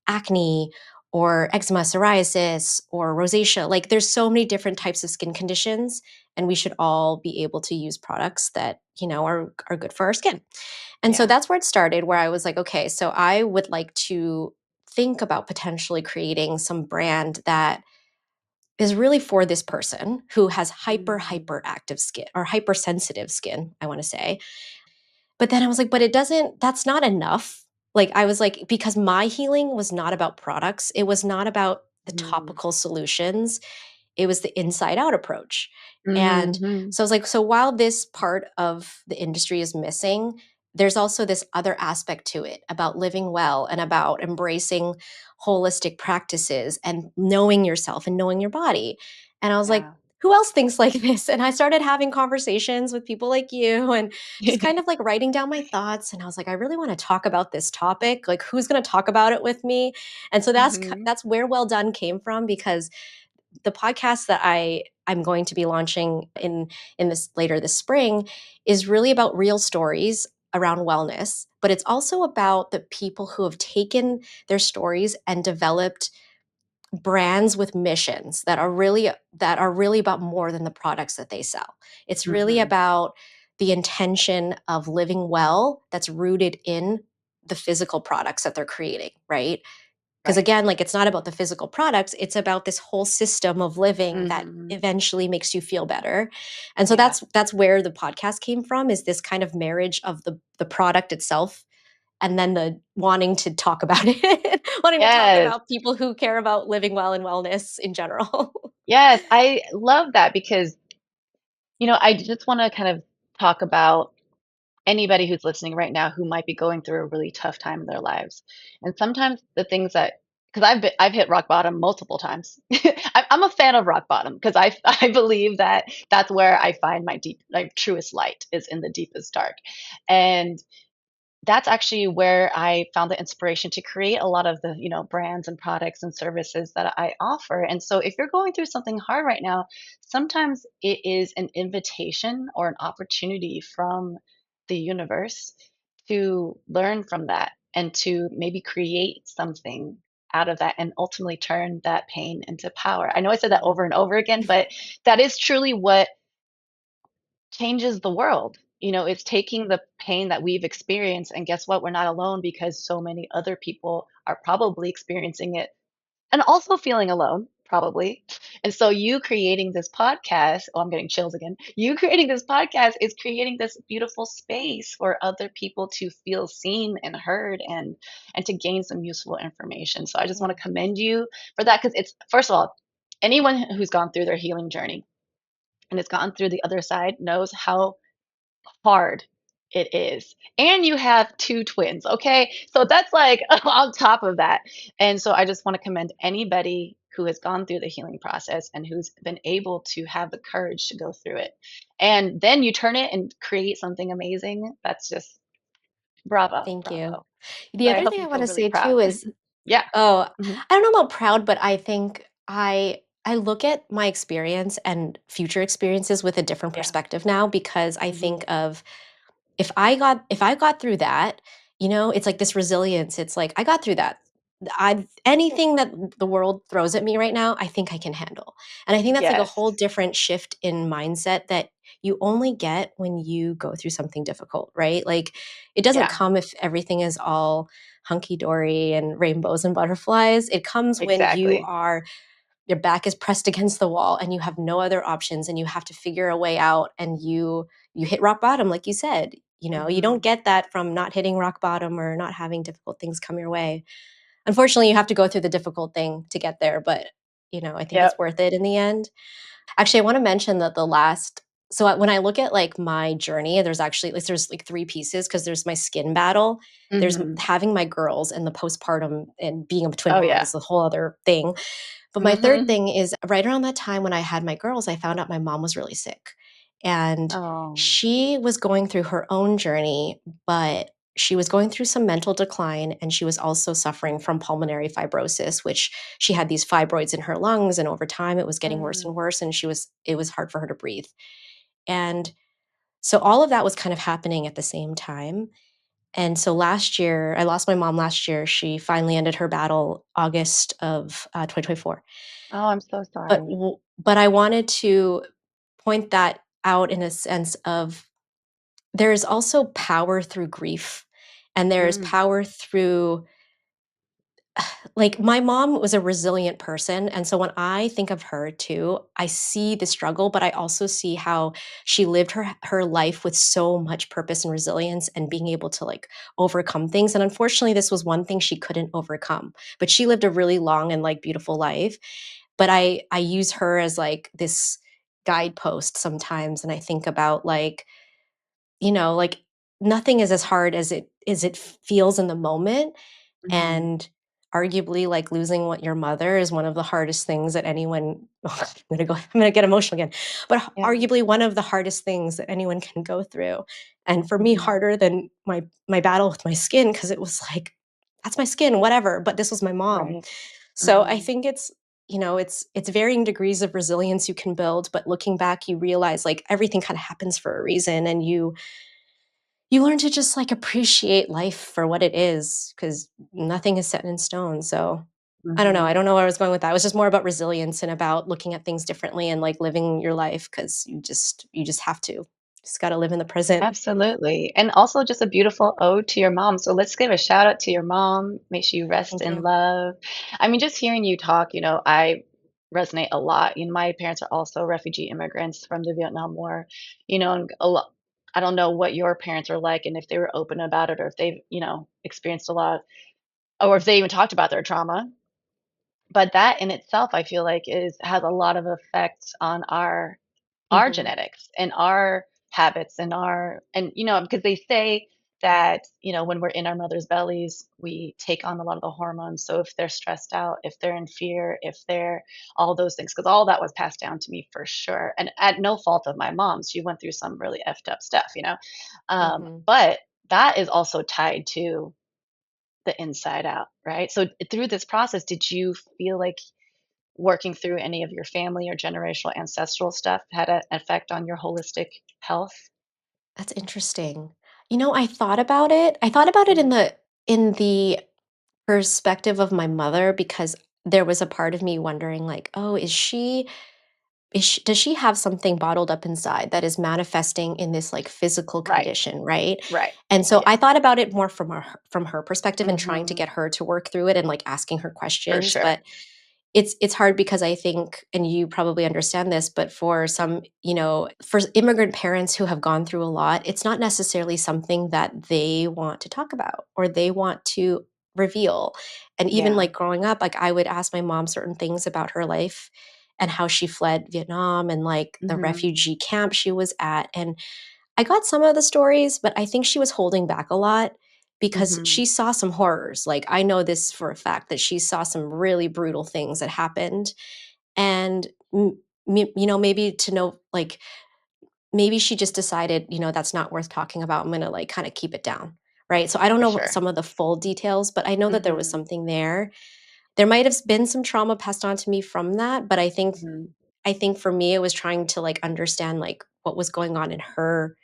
acne or eczema, psoriasis, or rosacea. Like there's so many different types of skin conditions, and we should all be able to use products that, are good for our skin. And so Yeah. that's where it started, where I was like, okay, so I would like to think about potentially creating some brand that is really for this person who has Mm, hyper active skin or hypersensitive skin, I want to say. But then I was like, but that's not enough. Like, I was like, because my healing was not about products, it was not about the mm, topical solutions, it was the inside out approach. And mhm. so I was like, so while this part of the industry is missing, there's also this other aspect to it about living well and about embracing holistic practices and knowing yourself and knowing your body. And I was like, Yeah. who else thinks like this? And I started having conversations with people like you and just kind of like writing down my thoughts. And I was like, I really want to talk about this topic. Like, who's going to talk about it with me? And so Mhm. that's where Well Done came from, because the podcast that I'm going to be launching in this later this spring is really about real stories around wellness, but it's also about the people who have taken their stories and developed brands with missions that are really about more than the products that they sell. It's really Mhm. about the intention of living well that's rooted in the physical products that they're creating, right? Because Right. again, like it's not about the physical products, it's about this whole system of living that Mhm. eventually makes you feel better. And so Yeah. that's where the podcast came from, is this kind of marriage of the product itself and then the wanting to talk about it, wanting to talk Yes. about people who care about living well and wellness in general. Yes, I love that because, I just wanna kind of talk about anybody who's listening right now who might be going through a really tough time in their lives. And sometimes the things that, because I've hit rock bottom multiple times. I'm a fan of rock bottom because I believe that that's where I find my deep, like truest light is in the deepest dark. And that's actually where I found the inspiration to create a lot of the, brands and products and services that I offer. And so if you're going through something hard right now, sometimes it is an invitation or an opportunity from the universe to learn from that and to maybe create something out of that and ultimately turn that pain into power. I know I said that over and over again, but that is truly what changes the world. It's taking the pain that we've experienced, and guess what? We're not alone because so many other people are probably experiencing it and also feeling alone, probably. And so, you creating this podcast, oh, I'm getting chills again. You creating this podcast is creating this beautiful space for other people to feel seen and heard and to gain some useful information. So, I just want Yeah. to commend you for that because it's, first of all, anyone who's gone through their healing journey and has gotten through the other side knows how hard it is. And you have 2 twins, okay? So that's like on top of that. And so I just wanna commend anybody who has gone through the healing process and who's been able to have the courage to go through it. And then you turn it and create something amazing. That's just bravo, Thank you. bravo. The So I other hope thing you I feel wanna really say proud. too is, Yeah. oh, Mhm. I don't know about proud, but I think I look at my experience and future experiences with a different Yeah. perspective now because I Mhm. think of if I got through that, it's like this resilience. It's like I got through that. I anything that the world throws at me right now, I think I can handle. And I think that's like a Yes. whole different shift in mindset that you only get when you go through something difficult, right? Like it doesn't Yeah, come if everything is all hunky dory and rainbows and butterflies. It comes when exactly. your back is pressed against the wall and you have no other options and you have to figure a way out and you hit rock bottom like you said. You don't Mhm. get that from not hitting rock bottom or not having difficult things come your way. Unfortunately, you have to go through the difficult thing to get there, but I think it's Yep. worth it in the end. Actually, I want to mention that when I look at like my journey, there's like three pieces because there's my skin battle, there's Mhm. having my girls and the postpartum and being a twin Oh, mom yeah. is a whole other thing. But my third Mhm. thing is right around that time when I had my girls, I found out my mom was really sick. And Oh. she was going through her own journey, but she was going through some mental decline and she was also suffering from pulmonary fibrosis, which she had these fibroids in her lungs and over time it was getting worse and Mm. worse and it was hard for her to breathe. And so all of that was kind of happening at the same time. And so last year, I lost my mom last year. She finally ended her battle August of 2024. Oh, I'm so But sorry. but I wanted to point that out in a sense of there is also power through grief, and there is Mm. power through like, my mom was a resilient person, and so when I think of her too, I see the struggle, but I also see how she lived her life with so much purpose and resilience and being able to, like, overcome things, and unfortunately, this was one thing she couldn't overcome, but she lived a really long and, like, beautiful life. But I use her as, like, this guidepost sometimes, and I think about, like, nothing is as hard as it feels in the moment, Mhm. and arguably, like, losing what your mother is one of the hardest things that anyone I'm gonna get emotional again, but Yeah. arguably one of the hardest things that anyone can go through, and for me, Mhm. harder than my battle with my skin because it was like, "That's my skin, whatever," but this was my mom. Right. So, I Mhm. think it's varying degrees of resilience you can build, but looking back, you realize, like, everything kinda happens for a reason, and you learn to just, like, appreciate life for what it is, because nothing is set in stone, so I don't know. I Mhm. don't know where I was going with that. It was just more about resilience and about looking at things differently and, like, living your life because you just have to. Just gotta live in the present. Absolutely. And also just a beautiful ode to your mom. So let's give a shout out to your mom. Make sure you rest Thank in you. love. I mean, just hearing you talk, I resonate a lot. My parents are also refugee immigrants from the Vietnam War, and a lot. I don't know what your parents are like and if they were open about it or if they've, experienced a lot or if they even talked about their trauma. But that in itself, I feel like has a lot of effects on our Mhm. genetics and our habits and because they say that, when we're in our mother's bellies, we take on a lot of the hormones. So if they're stressed out, if they're in fear, if they're all those things, because all that was passed down to me for sure. And at no fault of my mom's, she went through some really effed up stuff. Mhm. But that is also tied to the inside out, right? So through this process, did you feel like working through any of your family or generational ancestral stuff had an effect on your holistic health? That's interesting. I thought about it. I thought about it Mhm. in the perspective of my mother because there was a part of me wondering like, "Oh, does she have something bottled up inside that is manifesting in this like physical Right, condition, right?" right. And so Yeah. I thought about it more from her perspective and trying to Mhm. get her to work through it and like asking her For questions, sure. but it's hard because I think, and you probably understand this, but for some, for immigrant parents who have gone through a lot, it's not necessarily something that they want to talk about or they want to reveal. And even Yeah. like growing up, like I would ask my mom certain things about her life and how she fled Vietnam and like the Mhm. refugee camp she was at. And I got some of the stories, but I think she was holding back a lot because Mhm. she saw some horrors. Like, I know this for a fact that she saw some really brutal things that happened. And, maybe to know, like, maybe she just decided, that's not worth talking about. I'm going to, like, kind of keep it down. Right. So I don't For know sure. some of the full details, but I know that there was Mhm. something there. There might have been some trauma passed on to me from that, but Mhm. I think for me it was trying to like understand like what was going on in her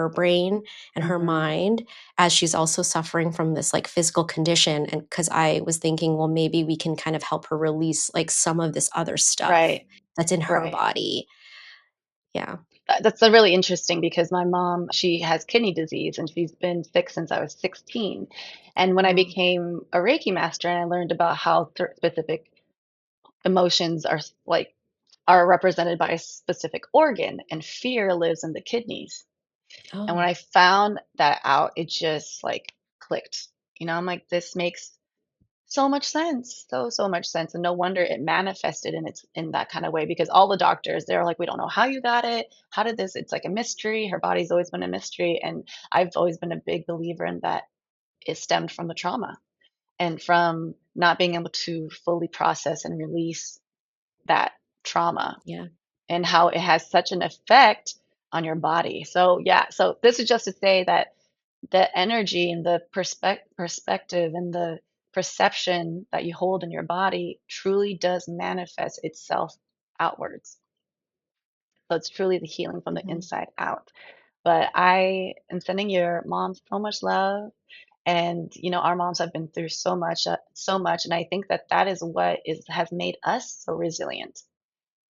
brain and her Mhm. mind as she's also suffering from this like physical condition, and because I was thinking, well, maybe we can kind of help her release like some of this other stuff Right, that's in her right. body. Yeah. That's a really interesting because my mom, she has kidney disease and she's been sick since I was 16. And when I Oh. became a Reiki master and I learned about how specific emotions are represented by a specific organ, and fear lives in the kidneys. And when Oh. I found that out, it just like clicked. I'm like, this makes so much sense. So much sense. And no wonder it manifested in that kind of way, because all the doctors, they're like, we don't know how you got it. How did this? It's like a mystery. Her body's always been a mystery. And I've always been a big believer in that it stemmed from the trauma and from not being able to fully process and release that trauma, Yeah. and how it has such an effect on your body. So yeah, so this is just to say that the energy and the perspective and the perception that you hold in your body truly does manifest itself outwards. So it's truly the healing from the Mhm. inside out. But I am sending your mom so much love. And our moms have been through so much, and I think that that is what is has made us so resilient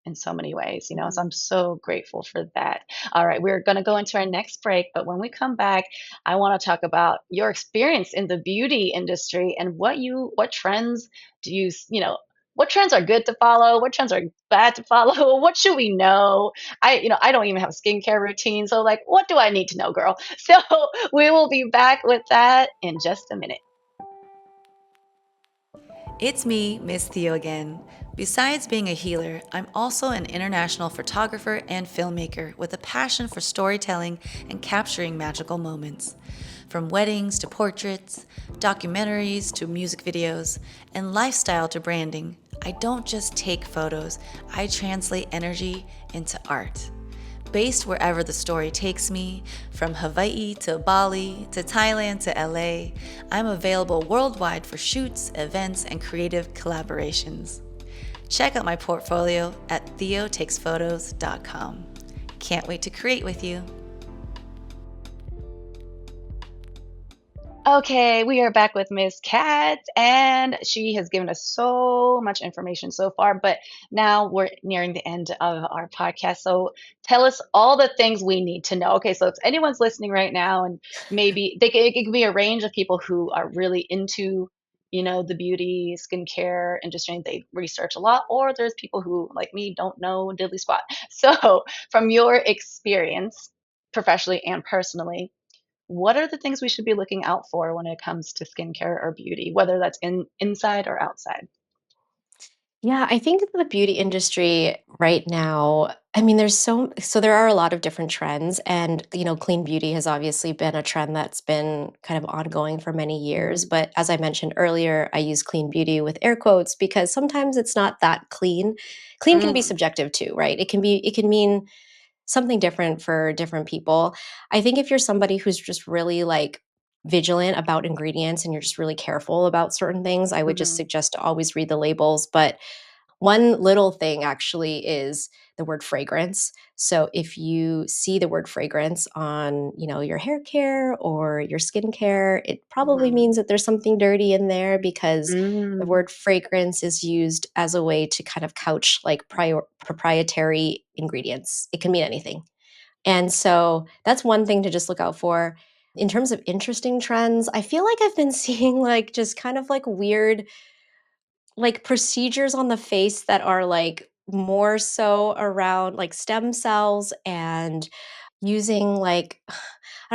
in so many ways, so I'm Mhm. so grateful for that. All right, we're going to go into our next break, but when we come back, I want to talk about your experience in the beauty industry and what trends do what trends are good to follow, what trends are bad to follow, what should we know? I don't even have a skincare routine, so like, what do I need to know, girl? So we will be back with that in just a minute. It's me, Miss Theo again. Besides being a healer, I'm also an international photographer and filmmaker with a passion for storytelling and capturing magical moments. From weddings to portraits, documentaries to music videos, and lifestyle to branding, I don't just take photos, I translate energy into art. Based wherever the story takes me, from Hawaii to Bali to Thailand to LA, I'm available worldwide for shoots, events, and creative collaborations. Check out my portfolio at theotakesphotos.com. Can't wait to create with you. Okay, we are back with Miss Kat, and she has given us so much information so far, but now we're nearing the end of our podcast. So tell us all the things we need to know. Okay, so if anyone's listening right now, and maybe it could be a range of people who are really into, the beauty, skincare industry, and they research a lot, or there's people who, like me, don't know diddly squat. So from your experience, professionally and personally, what are the things we should be looking out for when it comes to skincare or beauty, whether that's inside or outside? Yeah, I think the beauty industry right now, I mean, so there are a lot of different trends, and clean beauty has obviously been a trend that's been kind of ongoing for many years. Mhm. But as I mentioned earlier, I use clean beauty with air quotes because sometimes it's not that clean. Clean can be Mm. subjective too, right? It can mean something different for different people. I think if you're somebody who's just really like vigilant about ingredients and you're just really careful about certain things, I would just Mhm. suggest to always read the labels. But one little thing actually is the word fragrance. So if you see the word fragrance on, your hair care or your skincare, it probably Mhm. means that there's something dirty in there because the Mm. word fragrance is used as a way to kind of couch like proprietary ingredients. It can mean anything. And so that's one thing to just look out for. In terms of interesting trends, I feel like I've been seeing like just kind of like weird like procedures on the face that are like more so around like stem cells and using like I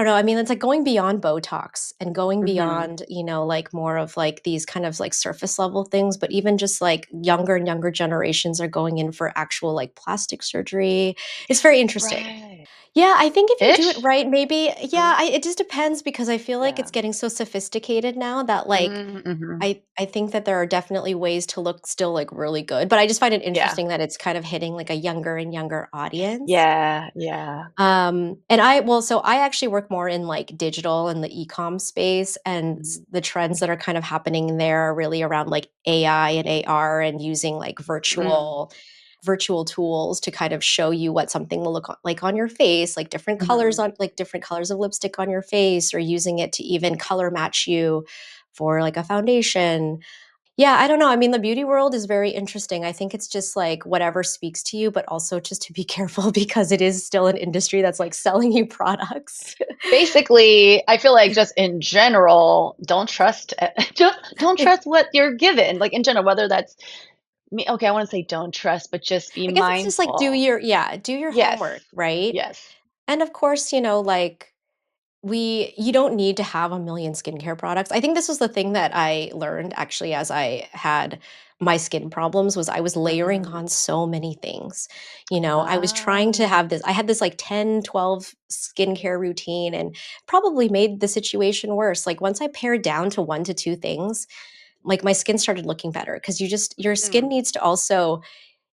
don't know, I mean it's like going beyond Botox and going Mhm. beyond, like more of like these kind of like surface level things, but even just like younger and younger generations are going in for actual like plastic surgery. It's very interesting. Right. Yeah, I think if you do it Ish? right, maybe yeah, Really? it just depends because I feel like Yeah. it's getting so sophisticated now that like Mhm. I think that there are definitely ways to look still, like, really good, but I just find it Yeah. interesting that it's kind of hitting, like, a younger and younger audience. Yeah, yeah. And I actually work more in, like, digital and the e-com space, and Mhm. the trends that are kind of happening there are really around, like, AI and AR and using, like, Mm. virtual tools to kind of show you what something will look like on your face, Mhm. like, different colors of lipstick on your face, or using it to even color match you for, like, a foundation. Yeah, I don't know. I mean, the beauty world is very interesting. I think it's just like whatever speaks to you, but also just to be careful because it is still an industry that's like selling you products. Basically, I feel like just in general, don't trust don't trust what you're given. Like in general, whether that's me, okay, I want to say don't trust, but just be I guess it's just like mindful. do your Yes. homework, right? Yes. And of course, like you don't need to have a million skincare products. I think this was the thing that I learned actually as I had my skin problems was I was layering Mhm. on so many things. I was trying to Ah. have this I had this like 10, 12 skincare routine and probably made the situation worse. Like once I pared down to 1 to 2 things, like my skin started looking better because your skin Mm. needs to also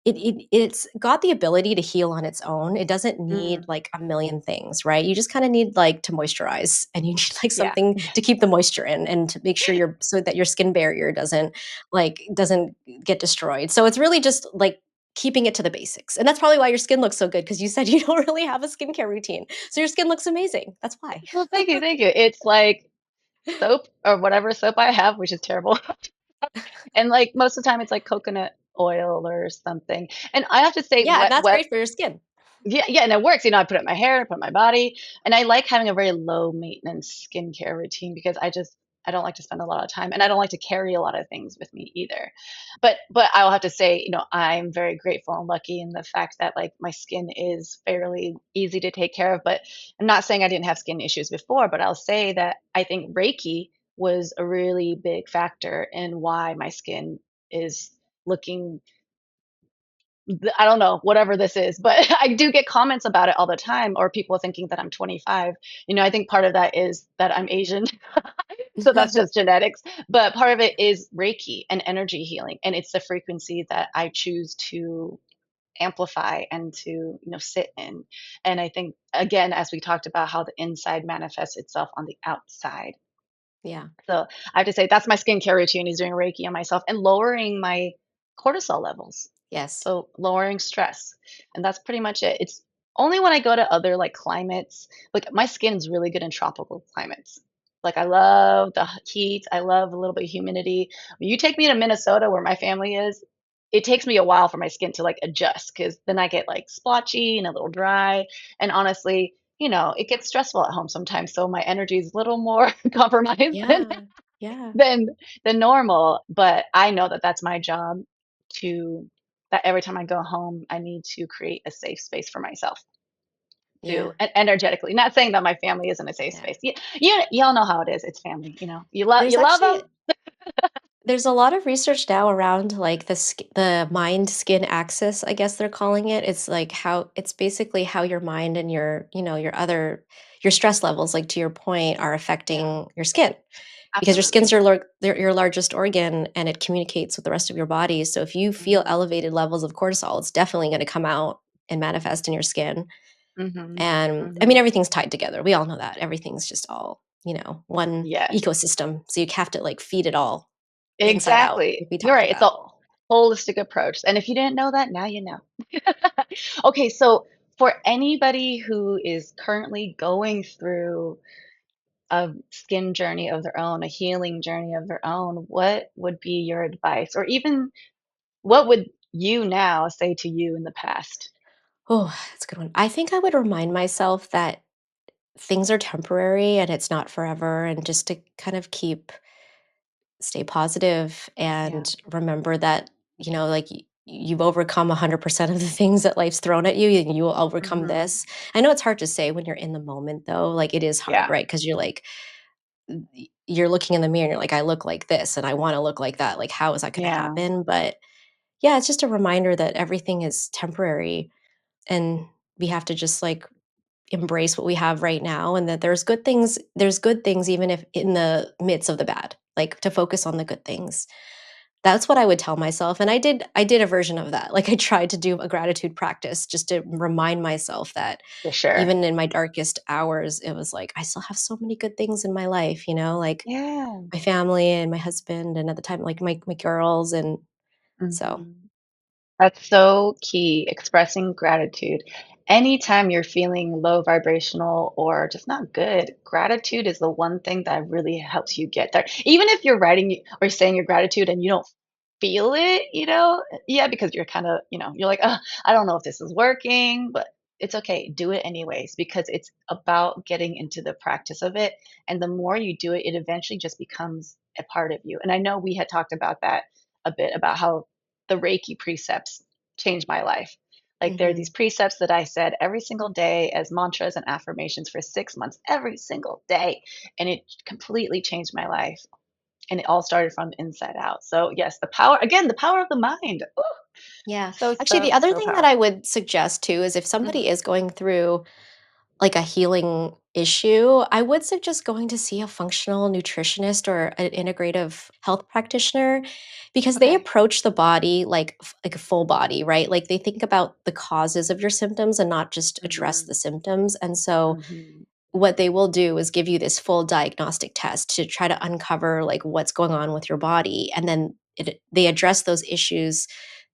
it's got the ability to heal on its own. It doesn't need Mm. like a million things, right? You just kind of need like to moisturize and you need like Yeah. something to keep the moisture in and to make sure your so that your skin barrier doesn't get destroyed. So it's really just like keeping it to the basics. And that's probably why your skin looks so good because you said you don't really have a skincare routine. So your skin looks amazing. That's why. Well, thank you, thank you. It's like soap or whatever soap I have, which is terrible. And like most of the time it's like coconut oil or something. And I have to say Yeah, and that's wet great for your skin. yeah, yeah, and it works. I put it in my hair, I put it in my body, and I like having a very low maintenance skincare routine because I don't like to spend a lot of time, and I don't like to carry a lot of things with me either. But I'll have to say, I'm very grateful and lucky in the fact that like my skin is fairly easy to take care of. But I'm not saying I didn't have skin issues before, but I'll say that I think Reiki was a really big factor in why my skin is looking I don't know, whatever this is, but I do get comments about it all the time or people thinking that I'm 25. I think part of that is that I'm Asian, so that's just genetics, but part of it is Reiki and energy healing, and it's the frequency that I choose to amplify and to, sit in. And I think again, as we talked about how the inside manifests itself on the outside. Yeah. So I have to say that's my skincare routine is doing Reiki on myself and lowering my cortisol levels. Yes. So lowering stress. And that's pretty much it. It's only when I go to other like climates, like my skin's really good in tropical climates. Like I love the heat. I love a little bit of humidity. When you take me to Minnesota where my family is, it takes me a while for my skin to like adjust because then I get like splotchy and a little dry. And honestly, it gets stressful at home sometimes. So my energy is a little more compromised Yeah. Yeah. than than normal. But I know that that's my job to that every time I go home, I need to create a safe space for myself to Yeah. energetically. Not saying that my family isn't a safe Yeah. space. Y'all know how it is. It's family. You There's love actually them. There's a lot of research now around like the mind skin axis, I guess they're calling it. It's like how it's basically how your mind and your stress levels, like to your point, are Yeah, affecting your skin. Because your skin's absolutely. your largest organ and it communicates with the rest of your body. So if you feel Mhm. elevated levels of cortisol, it's definitely going to come out and manifest in your skin. Mhm. And I mean, Mhm. everything's tied together. We all know that. Everything's just all, one Yes. ecosystem. So you have to like feed it all inside out, Exactly. like we You're talked right, it's a about. holistic approach, and if you didn't know that, now you know. Okay, so for anybody who is currently going through a skin journey of their own, a healing journey of their own, what would be your advice? Or even what would you now say to you in the past? Oh, that's a good one. I think I would remind myself that things are temporary and it's not forever, and just to kind of stay positive Yeah. and remember that, like you've overcome 100% of the things that life's thrown at you and you will overcome Mhm. this. I know it's hard to say when you're in the moment though, like it is hard, Yeah. right? Because you're like, you're looking in the mirror and you're like, I look like this and I want to look like that. Like, how is that going to Yeah. happen? But yeah, it's just a reminder that everything is temporary and we have to just like embrace what we have right now, and that there's good things even if in the midst of the bad, like to focus on the good things. That's what I would tell myself, and I did a version of that. Like I tried to do a gratitude practice just to remind myself that For sure. even in my darkest hours, it was like I still have so many good things in my life, like Yeah. my family and my husband, and at the time like my girls, and so. Mhm. That's so key, expressing gratitude. Anytime you're feeling low vibrational or just not good, gratitude is the one thing that really helps you get there. Even if you're writing or saying your gratitude and you don't feel it, yeah, because you're kind of, you're like, I don't know if this is working, but it's okay. Do it anyways because it's about getting into the practice of it. And the more you do it, it eventually just becomes a part of you. And I know we had talked about that a bit about how the Reiki precepts changed my life. Like there are Mhm. these precepts that I said every single day as mantras and affirmations for 6 months, every single day. And it completely changed my life. And it all started from the inside out. So yes, the power of the mind. Ooh, Yeah. so, Actually, so, the other so thing that I powerful. would suggest too is if somebody Mhm. is going through like a healing issue, I would suggest going to see a functional nutritionist or an integrative health practitioner, because they Okay. approach the body like a full body, right? Like they think about the causes of your symptoms and not just address Hmm. the symptoms. And so Hmm. what they will do is give you this full diagnostic test to try to uncover like what's going on with your body, and then they address those issues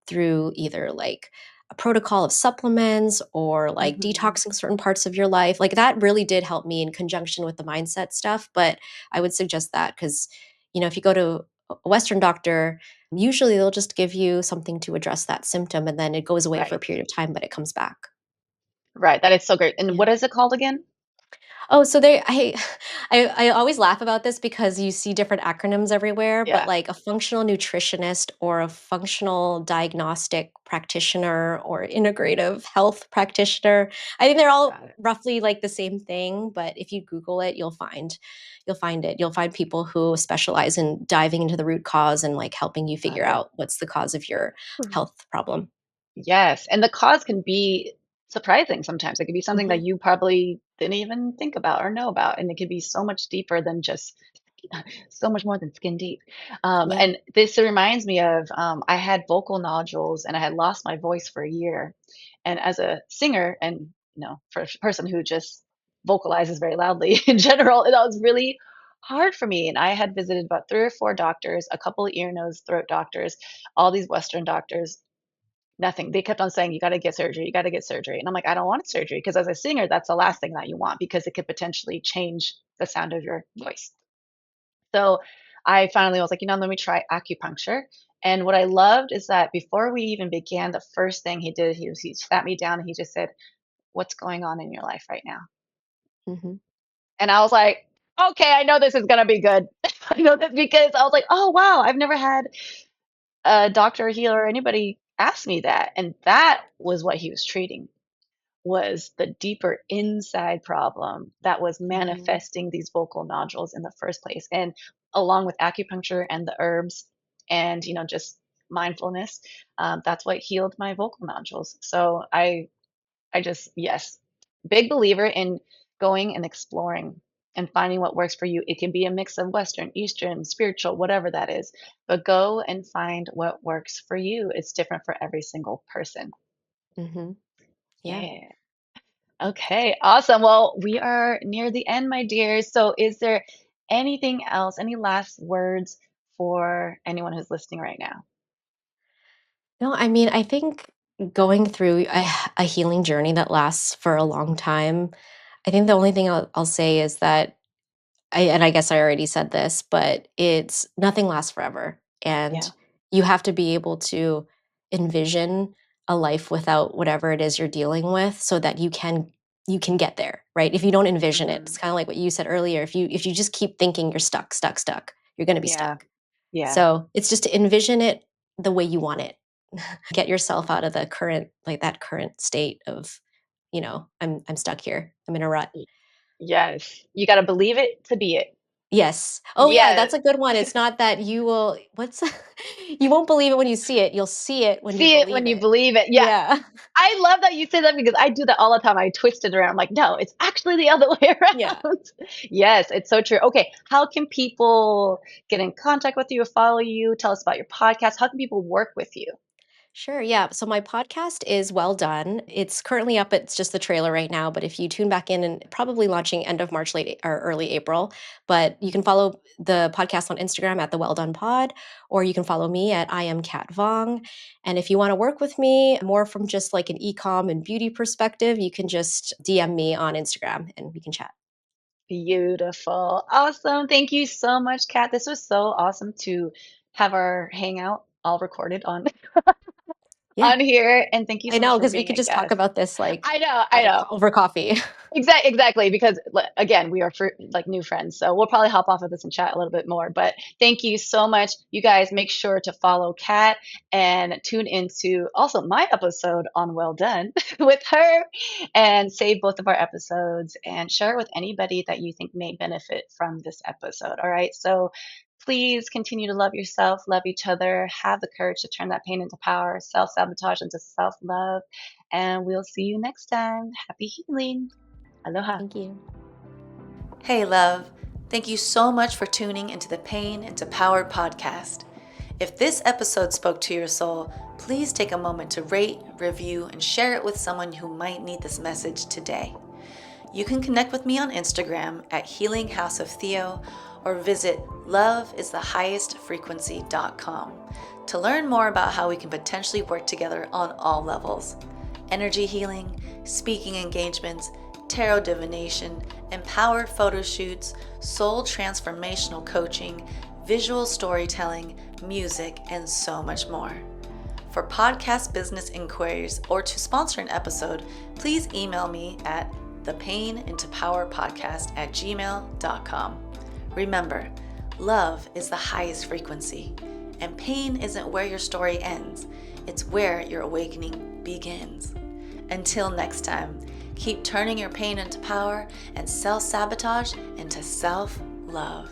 through either like a protocol of supplements or like Hmm. detoxing certain parts of your life. Like that really did help me in conjunction with the mindset stuff, but I would suggest that because if you go to a western doctor, usually they'll just give you something to address that symptom and then it goes away for a Right. period of time but it comes back. Right. That is so great. And Yeah. what is it called again? Oh, so they I always laugh about this because you see different acronyms everywhere, but Yeah. like a functional nutritionist or a functional diagnostic practitioner or integrative health practitioner. I think they're all Got it. roughly like the same thing, but if you Google it, you'll find it. You'll find people who specialize in diving into the root cause and like helping you Got figure it. out what's the cause of your health problem. Yes, and the cause can be surprising sometimes. It could be something that Mhm. you probably didn't even think about or know about, and it could be so much deeper than just so much more than skin deep. Yeah. And this reminds me of I had vocal nodules and I had lost my voice for a year. And as a singer and for a person who just vocalizes very loudly in general, it was really hard for me. And I had visited about 3 or 4 doctors, a couple of ear, nose, throat doctors, all these Western doctors. Nothing. They kept on saying, "You gotta get surgery, you gotta get surgery." And I'm like, "I don't want surgery," because as a singer, that's the last thing that you want because it could potentially change the sound of your voice. So I finally was like, let me try acupuncture. And what I loved is that before we even began, the first thing he did, he sat me down and he just said, "What's going on in your life right now?" Mhm. And I was like, "Okay, I know this is gonna be good." I know this because I was like, "Oh wow, I've never had a doctor, healer, or anybody ask me that." And that was what he was treating, was the deeper inside problem that was Mhm. manifesting these vocal nodules in the first place. And along with acupuncture and the herbs, and, just mindfulness. That's what healed my vocal nodules. So I just, yes, big believer in going and exploring and finding what works for you. It can be a mix of Western, Eastern, spiritual, whatever that is, but go and find what works for you. It's different for every single person. Hmm. Yeah. Yeah. Okay, awesome. Well, we are near the end, my dears. So, is there anything else, any last words for anyone who's listening right now? No, I mean, I think going through a healing journey that lasts for a long time, I think the only thing I'll say is that I guess I already said this, but it's nothing lasts forever. Yeah. And you have to be able to envision a life without whatever it is you're dealing with so that you can get there, right? If you don't envision it, Hmm. it's kind of like what you said earlier. If you just keep thinking you're stuck, stuck, stuck, you're going to be Yeah. stuck. Yeah. So, it's just to envision it the way you want it. Get yourself out of the current like that current state of, I'm stuck here. I'm in a rut. Y- Yes. You got to believe it to be it. Yes. Oh, yeah, Yes. that's a good one. It's not that you will what's you won't believe it when you see it, you'll see it when you See it when believe you it. believe it. Yeah. Yeah. I love that you say that because I do that all the time. I twist it around. I'm like, no, it's actually the other way Yeah. around. Yes, it's so true. Okay. How can people get in contact with you or follow you? Tell us about your podcast. How can people work with you? Sure, yeah. So my podcast is Well Done. It's currently up. It's just the trailer right now, but if you tune back in and probably launching end of March, late or early April. But you can follow the podcast on Instagram at the Well Done Pod, or you can follow me at I am Kat Vong. And if you want to work with me more from just like an ecom and beauty perspective, you can just DM me on Instagram and we can chat. Beautiful. Awesome. Thank you so much, Kat. This was so awesome to have our hangout all recorded on Yeah, on here. And thank you I so much know for because we being could a just talk guest. about this like I know, I at know. over coffee. Exactly, because again, we are like new friends, so we'll probably hop off of this and chat a little bit more. But thank you so much, you guys. Make sure to follow Kat and tune into also my episode on Well Done with her, and save both of our episodes and share it with anybody that you think may benefit from this episode. All right, so please continue to love yourself, love each other, have the courage to turn that pain into power, self sabotage into self love, and we'll see you next time. Happy healing. Aloha. Thank you. Hey, love. Thank you so much for tuning into the Pain into Power podcast. If this episode spoke to your soul, please take a moment to rate, review, and share it with someone who might need this message today. You can connect with me on Instagram at Healing House of Theo or visit loveisthehighestfrequency.com to learn more about how we can potentially work together on all levels: energy healing, speaking engagements, tarot divination, empowered photo shoots, soul transformational coaching, visual storytelling, music, and so much more. For podcast business inquiries or to sponsor an episode, please email me at thepainintopowerpodcast@gmail.com. Remember, love is the highest frequency, and pain isn't where your story ends, it's where your awakening begins. Until next time, keep turning your pain into power and self-sabotage into self-love.